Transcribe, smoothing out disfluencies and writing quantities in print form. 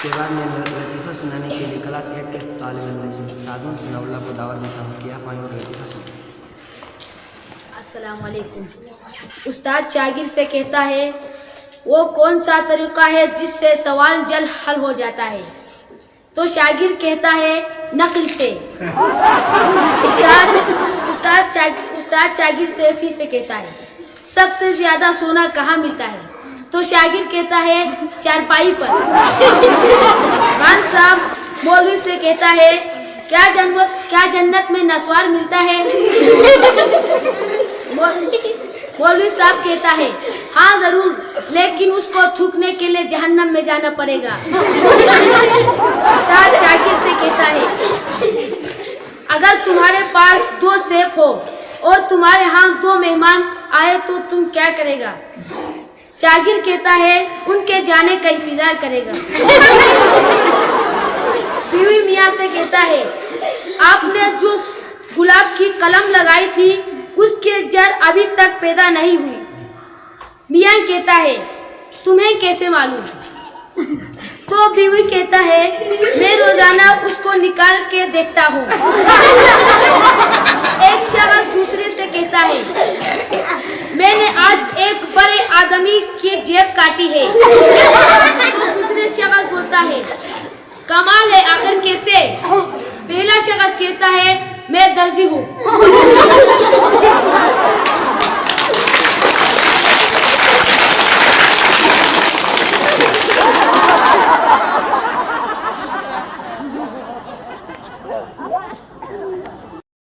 इसके बाद मैं लतीफ़ा सुनाने के लिए क्लास 8 के तालिब इल्म सादुन सनाउल्लाह को दावत देता हूँ कि आप आने और लतीफ़ा सुनाएं। अस्सलाम वालेकुम। उस्ताद शागिर्द से कहता है, वो कौन सा तरीक़ा है जिससे सवाल जल्द हल हो जाता है? तो शागिर्द कहता है, नक़ल से। उस्ताद शागिर्द से फिर से कहता है, सबसे ज़्यादा सोना कहाँ मिलता है? तो शागिर्द कहता है, चारपाई पर। खान साहब मौलवी से कहता है, क्या जन्नत में नस्वार मिलता है? मौलवी साहब कहता है, हाँ जरूर, लेकिन उसको थूकने के लिए जहन्नम में जाना पड़ेगा। उस्ताद शागिर्द से कहता है, अगर तुम्हारे पास 2 सेब हो और तुम्हारे यहाँ 2 मेहमान आए तो तुम क्या करेगा? शागिर्द कहता है, उनके जाने का इंतजार करेगा। बीवी मियाँ से कहता है, आपने जो गुलाब की कलम लगाई थी उसके जड़ अभी तक पैदा नहीं हुई। मियाँ कहता है, तुम्हें कैसे मालूम? तो बीवी कहता है, मैं रोजाना उसको निकाल के देखता हूँ। एक शख्स दूसरे से कहता है, मैंने आज एक बड़े आदमी की जेब काटी है। तो दूसरे शख्स बोलता है, कमाल है, आखिर कैसे? पहला शख्स कहता है, मैं दर्जी हूँ।